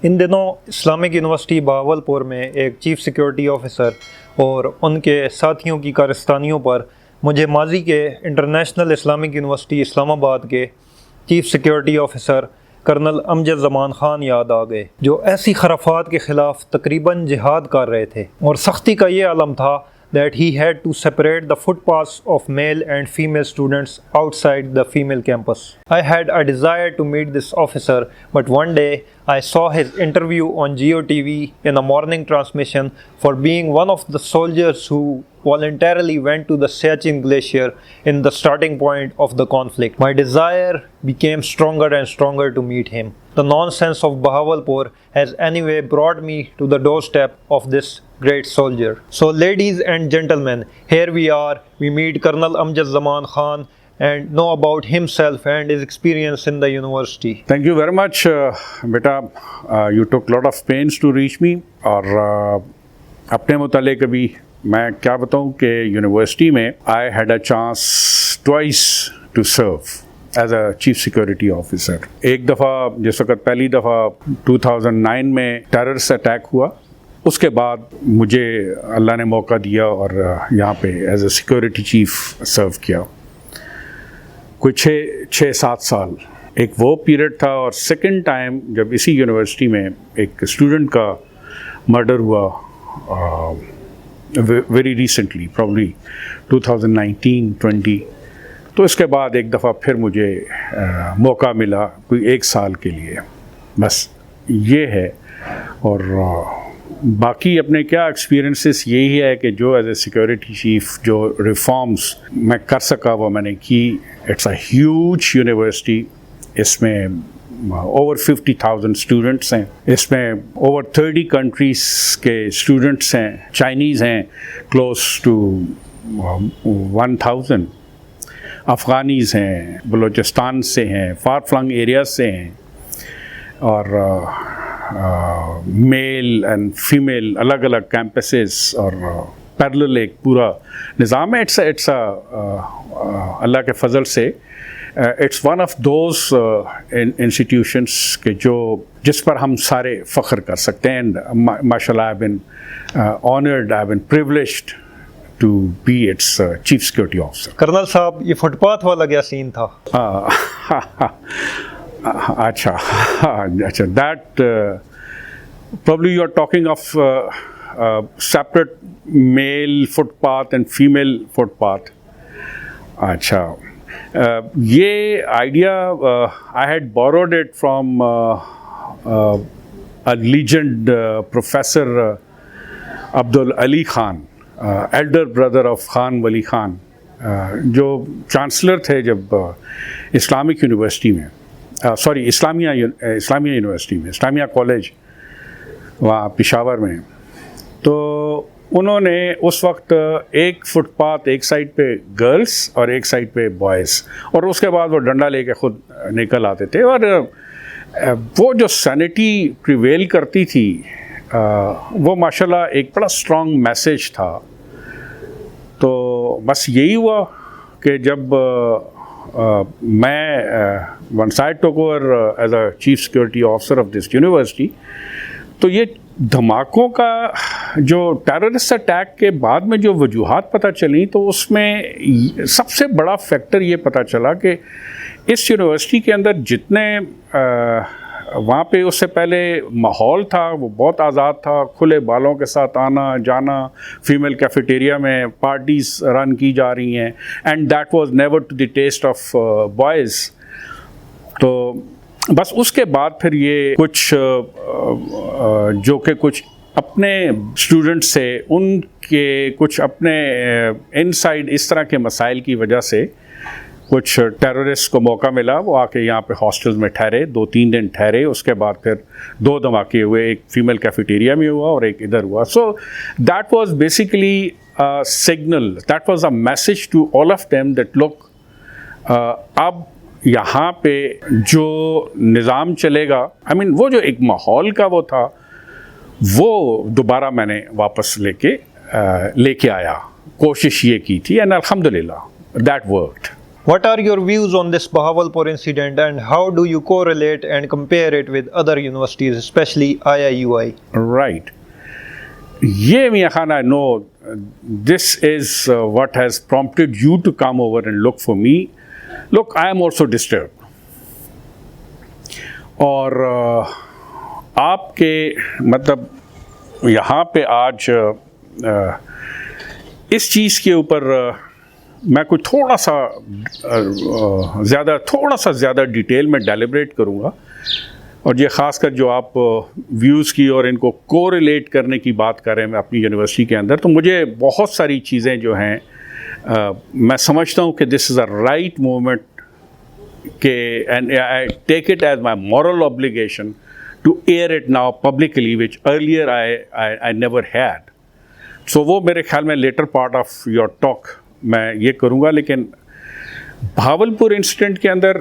ان دنوں Islamic university Bahawalpur میں ایک چیف سیکیورٹی آفیسر اور ان کے ساتھیوں کی کارستانیوں پر مجھے ماضی کے انٹرنیشنل اسلامک یونیورسٹی اسلام آباد کے چیف سیکیورٹی آفیسر کرنل امجد زمان خان یاد آ گئے، جو ایسی خرافات کے خلاف تقریباً جہاد کر رہے تھے، اور سختی کا یہ عالم تھا that he had to separate the footpaths of male and female students outside the female campus. I had a desire to meet this officer, but one day I saw his interview on GeoTV in a morning transmission for being one of the soldiers who voluntarily went to the Siachen Glacier in the starting point of the conflict. My desire became stronger and stronger to meet him. The nonsense of Bahawalpur has anyway brought me to the doorstep of this great soldier. So ladies and gentlemen, here we are. We meet Colonel Amjad Zaman Khan and know about himself and his experience in the university. Thank you very much, beta. You took a lot of pains to reach me. اور اپنے متعلق ابھی میں کیا بتاؤں کہ university میں I had a chance twice to serve as a chief security officer. ایک دفعہ جس وقت پہلی دفعہ 2009 میں ٹیررسٹ اٹیک ہوا، اس کے بعد مجھے اللہ نے موقع دیا اور یہاں پہ ایز اے سیکورٹی چیف سرو کیا کوئی 6-7 سال. ایک وہ پیریڈ تھا، اور سیکنڈ ٹائم جب اسی یونیورسٹی میں ایک اسٹوڈنٹ کا مرڈر ہوا ویری ریسنٹلی، پرابلی 2019-20، تو اس کے بعد ایک دفعہ پھر مجھے موقع ملا کوئی 1 سال کے لیے. بس یہ ہے. اور باقی اپنے کیا ایکسپیرئنسز یہی ہے کہ جو ایز اے سیکورٹی چیف جو ریفارمز میں کر سکا وہ میں نے کی. اٹس اے ہیوج یونیورسٹی، اس میں اوور 50,000 اسٹوڈنٹس ہیں، اس میں اوور 30 کنٹریز کے اسٹوڈنٹس ہیں، چائنیز ہیں کلوز ٹو 1000، افغانیز ہیں، بلوچستان سے ہیں، فار فلنگ ایریاز سے ہیں، اور میل اینڈ فیمیل الگ الگ کیمپسز، اور پیرلل ایک پورا نظام ہے. اٹس اللہ کے فضل سے it's one of those institutions کہ جس پر ہم سارے فخر کر سکتے ہیں. اینڈ ماشاء اللہ I been honoured, I been privileged to be its chief security officer. Colonel صاحب، یہ فٹ پاتھ والا کیا سین تھا؟ اچھا that probably you are talking of separate male footpath and female footpath. اچھا، یہ idea I had borrowed it from a legend professor Abdul Ali Khan, elder brother of Khan Wali Khan, جو chancellor تھے جب اسلامک یونیورسٹی میں، اسلامیہ یونیورسٹی میں، اسلامیہ کالج وہاں پشاور میں. تو انہوں نے اس وقت ایک فٹ پاتھ ایک سائڈ پہ گرلس اور ایک سائڈ پہ بوائز، اور اس کے بعد وہ ڈنڈا لے کے خود نکل آتے تھے. اور وہ جو سینٹی پریویل کرتی تھی وہ ماشاءاللہ ایک بڑا اسٹرانگ میسیج تھا. تو بس یہی ہوا کہ جب میں ونس آئی ٹوک over as a chief security officer of this university, تو یہ دھماکوں کا جو ٹیررسٹ اٹیک کے بعد میں جو وجوہات پتہ چلیں، تو اس میں سب سے بڑا فیکٹر یہ پتہ چلا کہ اس یونیورسٹی کے اندر جتنے وہاں پہ اس سے پہلے ماحول تھا وہ بہت آزاد تھا، کھلے بالوں کے ساتھ آنا جانا، فیمیل کیفیٹیریا میں پارٹیز رن کی جا رہی ہیں، and that was never to the taste of boys. تو بس اس کے بعد پھر یہ کچھ جو کہ کچھ اپنے اسٹوڈنٹس سے ان کے کچھ اپنے ان سائڈ اس طرح کے مسائل کی وجہ سے کچھ ٹیررسٹ کو موقع ملا، وہ آ کے یہاں پہ ہاسٹل میں ٹھہرے، 2-3 دن ٹھہرے. اس کے بعد پھر 2 دھماکے ہوئے، ایک فیمیل کیفیٹیریا میں ہوا اور ایک ادھر ہوا. So that was basically signal, that was a message to all of them that look, اب یہاں پہ جو نظام چلے گا، آئی مین وہ جو ایک ماحول کا وہ تھا، وہ دوبارہ میں نے واپس لے کے آیا. کوشش یہ کی تھی، اینڈ الحمدللہ that worked. What are your views on this Bahawalpur incident and how do you correlate and compare it with other universities, especially IIUI? Right. Yeah, Mia Khan, I know this is what has prompted you to come over and look for me. Look, I am also disturbed. اور آپ کے مطلب یہاں پہ آج اس چیز کے اوپر میں کوئی تھوڑا سا زیادہ ڈیٹیل میں ڈیلیبریٹ کروں گا، اور یہ خاص کر جو آپ ویوز کی اور ان کو کوریلیٹ کرنے کی بات کر رہے ہیں میں اپنی یونیورسٹی کے اندر، تو مجھے بہت ساری چیزیں جو ہیں میں سمجھتا ہوں کہ this is a right movement کہ and I take it as my moral obligation to air it now publicly which earlier I never had. So وہ میرے خیال میں later part of your talk میں یہ کروں گا. لیکن بھاولپور انسیڈنٹ کے اندر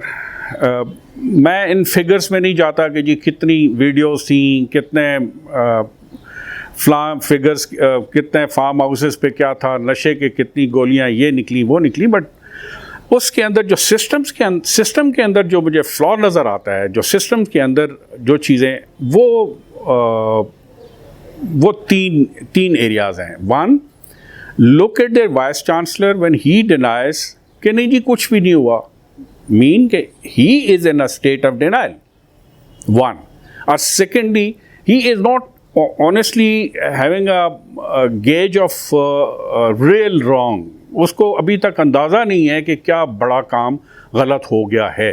میں ان فگرز میں نہیں جاتا کہ جی کتنی ویڈیوز تھیں، کتنے فگرز، کتنے فارم ہاؤسز پہ کیا تھا، نشے کے کتنی گولیاں یہ نکلی وہ نکلی، بٹ اس کے اندر جو سسٹم کے اندر جو مجھے فلا نظر آتا ہے، جو سسٹم کے اندر جو چیزیں وہ تین ایریاز ہیں. One, look at their vice chancellor when he denies کہ نہیں جی کچھ بھی نہیں ہوا، مین کہ he is in a state of denial. One. اور secondly he is not honestly having a gauge of real wrong. اس کو ابھی تک اندازہ نہیں ہے کہ کیا بڑا کام غلط ہو گیا ہے.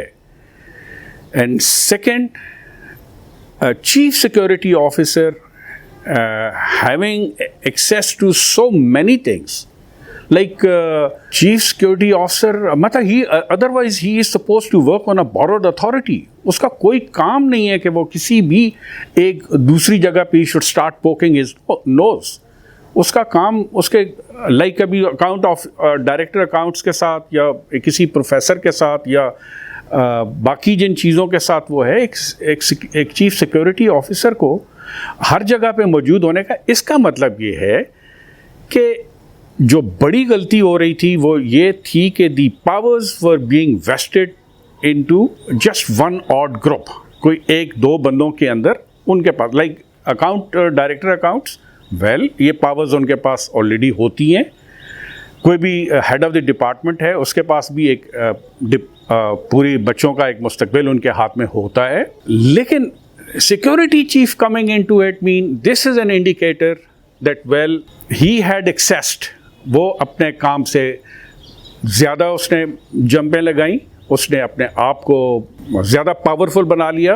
And second, chief security officer having access to so many things. Like chief security officer, مطلب otherwise he is supposed to work on a borrowed authority. اس کا کوئی کام نہیں ہے کہ وہ کسی بھی ایک دوسری جگہ پہ should start poking his nose. اس کا کام اس کے لائک ابھی اکاؤنٹ آف ڈائریکٹر اکاؤنٹس کے ساتھ یا کسی پروفیسر کے ساتھ یا باقی جن چیزوں کے ساتھ وہ ہے، ایک چیف سیکورٹی آفیسر کو ہر جگہ پہ موجود ہونے کا. اس کا مطلب یہ ہے کہ جو بڑی غلطی ہو رہی تھی وہ یہ تھی کہ the powers were being vested into just one odd group. کوئی ایک دو بندوں کے اندر ان کے پاس like account director accounts, well یہ پاورز ان کے پاس آلریڈی ہوتی ہیں. کوئی بھی ہیڈ آف دی ڈپارٹمنٹ ہے اس کے پاس بھی ایک پوری بچوں کا ایک مستقبل ان کے ہاتھ میں ہوتا ہے. لیکن security chief coming into it man this is an indicator that well he had accessed. وہ اپنے کام سے زیادہ اس نے جمپیں لگائیں، اس نے اپنے آپ کو زیادہ پاورفل بنا لیا،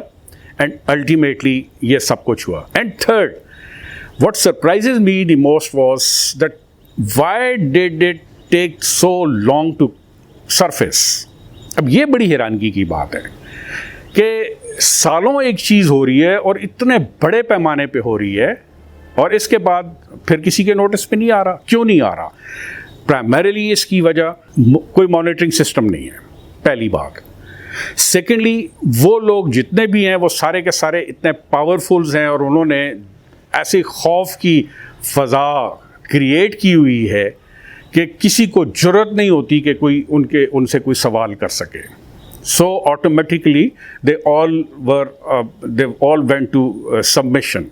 اینڈ الٹیمیٹلی یہ سب کچھ ہوا. And third, what surprises me the most was that why did it take so long to surface. اب یہ بڑی حیرانگی کی بات ہے کہ سالوں ایک چیز ہو رہی ہے اور اتنے بڑے پیمانے پہ ہو رہی ہے، اور اس کے بعد پھر کسی کے نوٹس پہ نہیں آ رہا. کیوں نہیں آ رہا؟ پرائمریلی اس کی وجہ کوئی مانیٹرنگ سسٹم نہیں ہے، پہلی بات. سیکنڈلی وہ لوگ جتنے بھی ہیں وہ سارے کے سارے اتنے پاورفلز ہیں، اور انہوں نے ایسی خوف کی فضا کریٹ کی ہوئی ہے کہ کسی کو جرت نہیں ہوتی کہ کوئی ان سے کوئی سوال کر سکے. So automatically they all went to submission.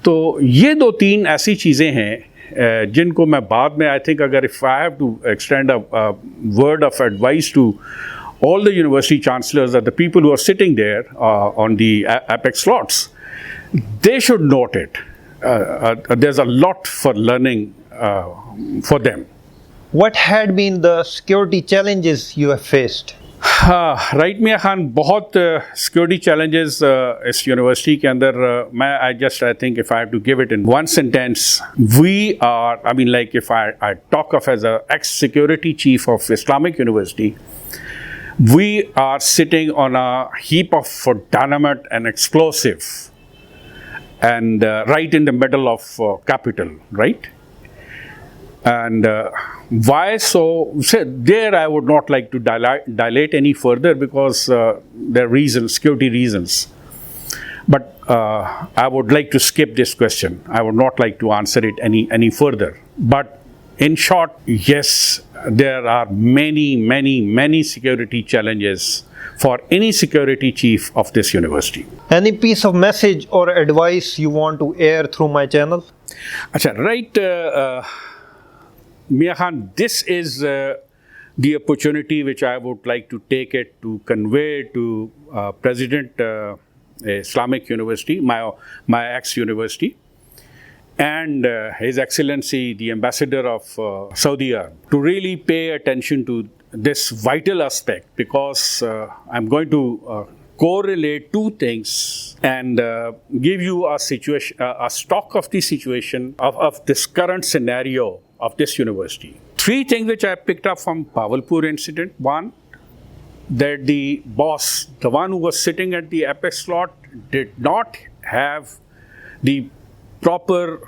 تو یہ دو تین ایسی چیزیں ہیں جن کو میں بعد میں آئی تھنک اگر if I have to extend a word of advice to all the university chancellors or the people who are sitting there on the apex slots, they should note it. There's a lot for learning for them. What had been the security challenges you have faced? Right میاں خان، بہت security challenges اس university کے اندر. میں I think if I have to give it in one sentence, we are, I mean like if I talk of as a ex-security chief of Islamic University, we are sitting on a heap of dynamite and explosive and right in the middle of capital, right? And why so? There I would not like to dilate any further because there are reasons, security reasons. But I would like to skip this question. I would not like to answer it any further. But in short, yes, there are many security challenges for any security chief of this university. Any piece of message or advice you want to air through my channel? Acha, right, Mia Khan, this is the opportunity which I would like to take it to convey to President Islamik University, my ex-university, and His Excellency the Ambassador of Saudi Arabia, to really pay attention to this vital aspect, because I'm going to correlate two things and give you a situation, a stock of the situation of this current scenario of this university. Three things which I picked up from Bahawalpur incident. One, that the boss, the one who was sitting at the apex slot, did not have the proper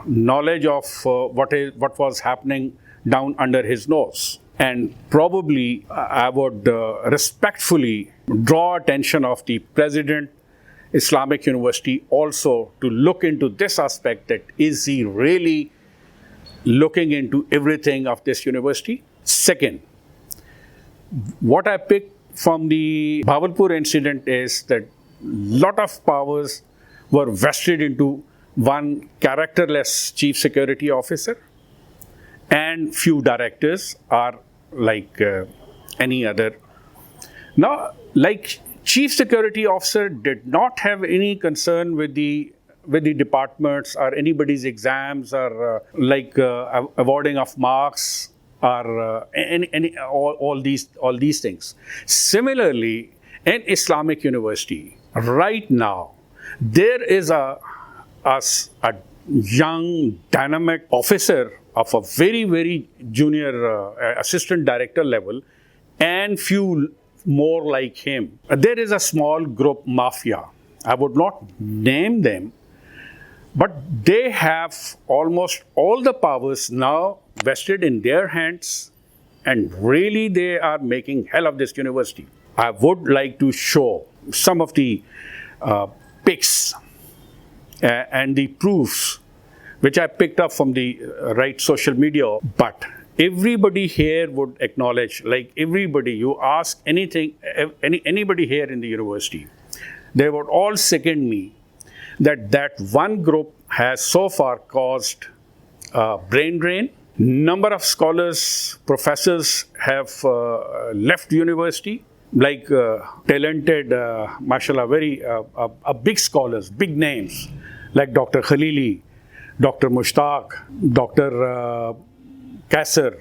knowledge of what was happening down under his nose. And probably I would respectfully draw attention of the President Islamic University also to look into this aspect, that is he really looking into everything of this university. Second, what I picked from the Bahawalpur incident is that lot of powers were vested into one characterless chief security officer, and few directors are like any other. Now, like chief security officer did not have any concern with the departments or anybody's exams, or awarding of marks, or all these things. Similarly, in Islamic University right now, there is a young dynamic officer of a very junior assistant director level, and few more like him. There is a small group mafia. I would not name them, but they have almost all the powers now vested in their hands, and really they are making hell of this university. I would like to show some of the pics and the proofs which I picked up from the right social media, but everybody here would acknowledge, like everybody, you ask anybody here in the university, they would all second me that one group has so far caused brain drain. Number of scholars, professors have left university, like talented, mashallah, very big scholars, big names, like Dr. Khalili, Dr. Mushtaq, Dr. Kaisar,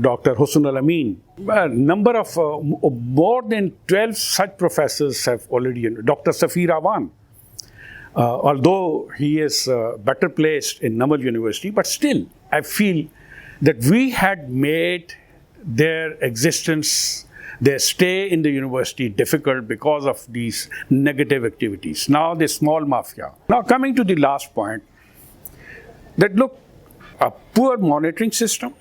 Dr. Husn al-Amin. Number of more than 12 such professors have already, Dr. Safir Awan, although he is better placed in Namal University, but still I feel that we had made their existence, their stay in the university difficult because of these negative activities. Now the small mafia. Now coming to the last point, that look, a poor monitoring system,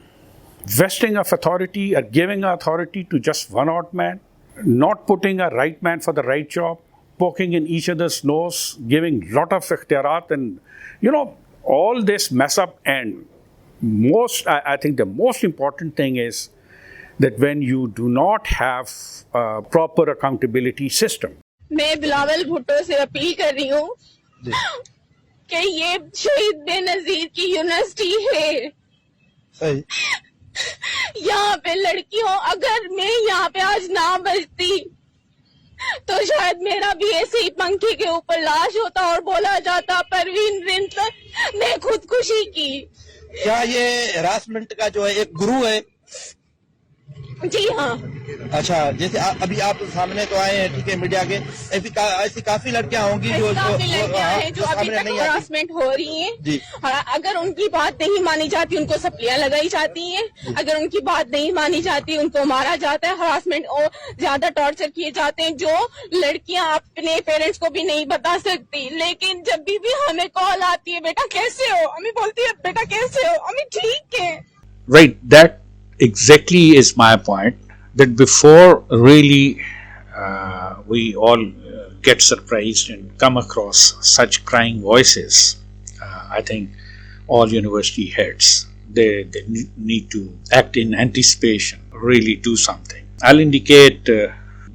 vesting of authority or giving authority to just one odd man, not putting a right man for the right job, poking in each other's nose, giving lot of ikhtiyarat, and all this mess up. And I think the most important thing is that when you do not have a proper accountability system. मैं बिलावल भुट्टो से appeal कर रही हूँ कि ये शहीद बेनज़ीर की university है। यहाँ पे लड़कियों, अगर मैं यहाँ पे आज ना बचती तो शायद मेरा भी ऐसे ही पंखे के ऊपर लाश होता और बोला जाता परवीन रिंट ने खुदकुशी की। क्या ये हरासमेंट का जो है एक गुरु है? जी हाँ। अच्छा, जैसे अभी आप सामने तो आए हैं, ठीक है, मीडिया के, ऐसी काफी लड़कियां होंगी जो अभी तक हरासमेंट हो रही हैं जी। अगर उनकी बात नहीं मानी जाती उनको सप्लियां लगाई जाती हैं, अगर उनकी बात नहीं मानी जाती उनको मारा जाता है, हरासमेंट और ज्यादा टॉर्चर किए जाते हैं, जो लड़कियां अपने पेरेंट्स को भी नहीं बता सकती। लेकिन जब भी हमें कॉल आती है, बेटा कैसे हो, अम्मी बोलती है बेटा कैसे हो, अम्मी ठीक है। Right, that exactly is my point, that before really we all get surprised and come across such crying voices, I think all university heads they need to act in anticipation, really do something. I'll indicate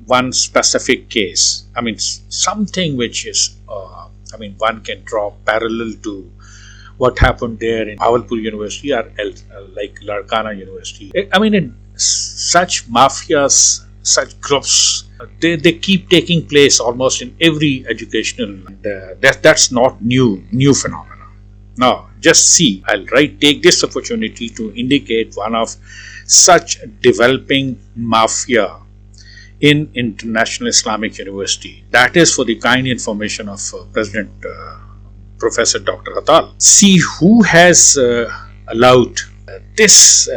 one specific case. I mean, something which is, one can draw parallel to what happened there in Bahawalpur University or like Larkana University. I mean, in such mafias, such groups, they keep taking place almost in every educational. That's not new phenomena. Now, just see, I'll take this opportunity to indicate one of such developing mafia in International Islamic University. That is for the kind information of President Professor Dr. Atal. See who has allowed this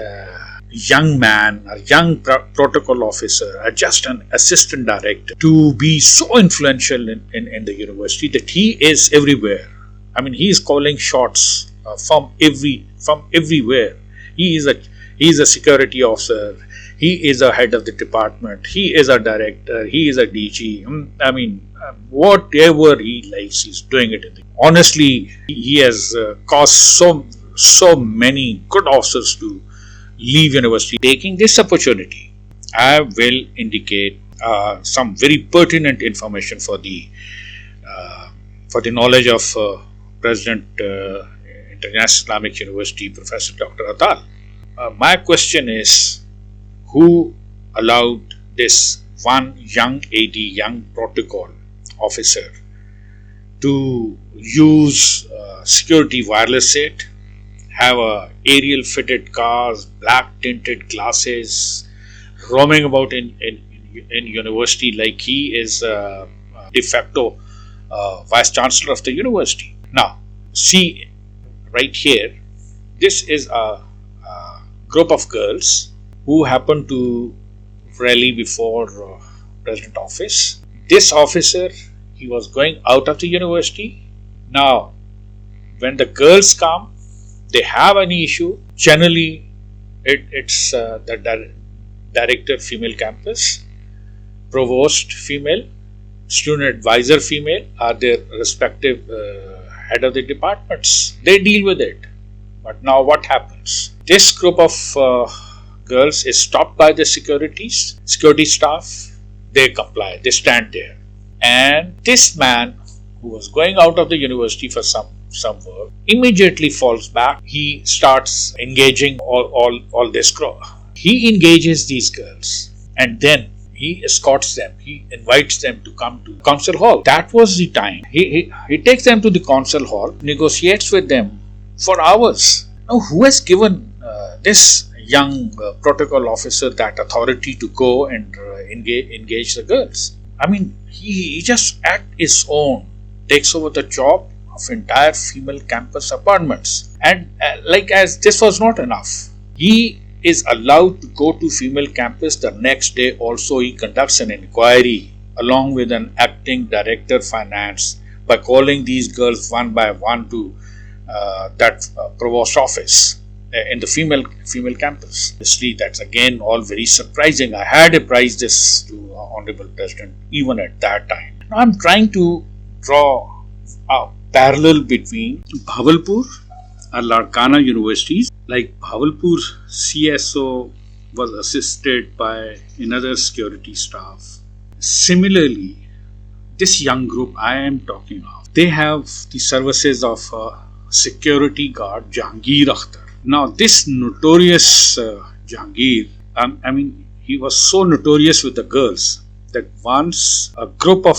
young man, a young protocol officer, or just an assistant director to be so influential in the university that he is everywhere. I mean, he is calling shots from everywhere. He is a security officer. He is a head of the department. He is a director. He is a DG. I mean, whatever he likes, he's doing it. Honestly, he has caused so many good officers to leave university. Taking this opportunity, I will indicate some very pertinent information for the knowledge of President International Islamic University, Professor Dr. Atal. My question is, who allowed this one young AD, young protocol officer, to use security wireless set, have a aerial fitted cars, black tinted glasses, roaming about in university like he is de facto vice chancellor of the university? Now, see right here, this is a group of girls who happened to rally before president office. This officer, he was going out of the university. Now, when the girls come, they have any issue. Generally, it's the director female campus, provost female, student advisor female are their respective head of the departments. They deal with it. But now what happens? This group of girls is stopped by the security staff. They comply. They stand there. And this man who was going out of the university for some work immediately falls back. He starts engaging all this group. He engages these girls and then he escorts them. He invites them to come to council hall. That was the time. He takes them to the council hall, negotiates with them for hours. Now, who has given this young protocol officer that authority to go and engage the girls? I mean, he just act his own, takes over the job of entire female campus apartments. And like as this was not enough, he is allowed to go to female campus the next day. Also, he conducts an inquiry along with an acting director finance by calling these girls one by one to that provost office in the female campus. Obviously, that's again all very surprising. I had apprised this to Honorable President even at that time. Now, I'm trying to draw a parallel between Bahawalpur and Larkana universities. Like Bahawalpur CSO was assisted by another security staff. Similarly, this young group I am talking of, they have the services of security guard Jahangir Akhtar. Now, this notorious Jahangir, he was so notorious with the girls that once a group of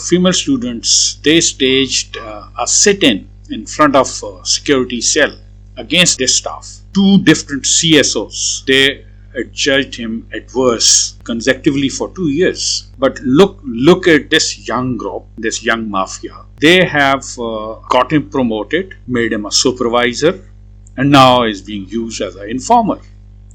female students, they staged a sit-in in front of security cell against this staff. Two different CSOs, they judged him adverse consecutively for 2 years. But look at this young group, this young mafia. They have got him promoted, made him a supervisor, and now is being used as an informer.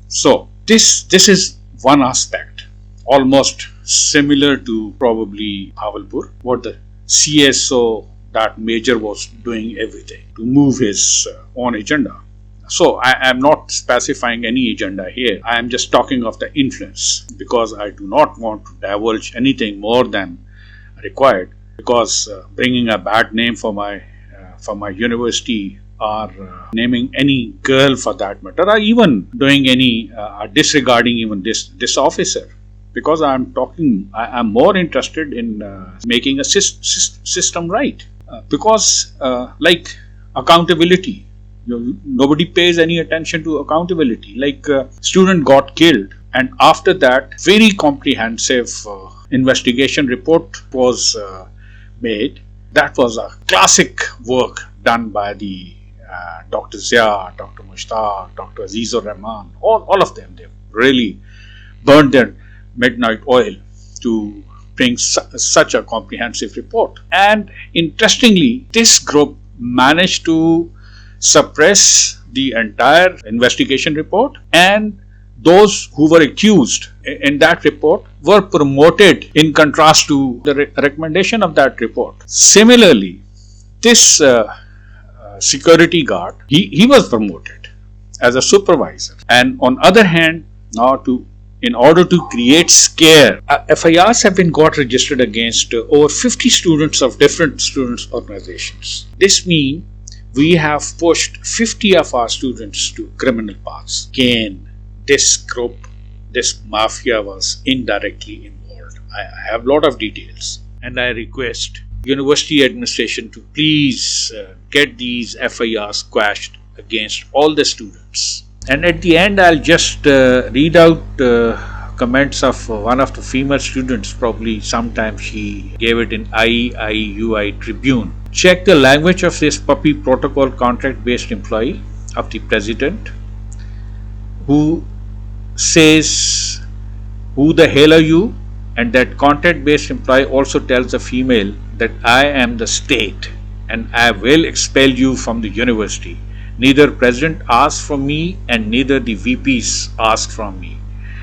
So this is one aspect, almost similar to probably Bahawalpur, what the CSO, that major, was doing everything to move his own agenda. So I am not specifying any agenda here. I am just talking of the influence because I do not want to divulge anything more than required, because bringing a bad name for my university or naming any girl for that matter, or even doing any disregarding even this officer, because I'm more interested in making a system right, because like accountability, nobody pays any attention to accountability. Like student got killed, and after that very comprehensive investigation report was made. That was a classic work done by the Dr. Zia, Dr. Mushtaq, Dr. Azizur Rahman, all of them. They really burned their midnight oil to bring such a comprehensive report. And interestingly, this group managed to suppress the entire investigation report, and those who were accused in that report were promoted in contrast to the recommendation of that report. Similarly, this security guard, he was promoted as a supervisor. And on other hand, now in order to create scare, FIRs have been got registered against over 50 students of different students organizations. This means we have pushed 50 of our students to criminal paths. Again, this group, this mafia was indirectly involved. I have a lot of details, and I request university administration to please get these FIRs quashed against all the students. And at the end, I'll just read out comments of one of the female students. Probably sometime she gave it in IIUI Tribune. Check the language of this puppy protocol contract-based employee of the president, who says, "Who the hell are you?" And that contract-based employee also tells the female that I am the state and I will expel you from the university. Neither president asked from me and neither the VPs asked from me.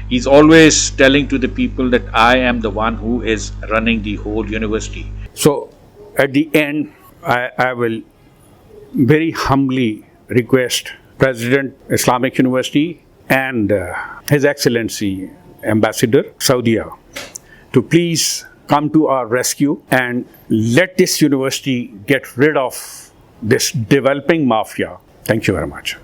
He's always telling to the people that I am the one who is running the whole university. So at the end, I will very humbly request President Islamic University and His Excellency Ambassador Saudi to please come to our rescue and let this university get rid of this developing mafia. Thank you very much.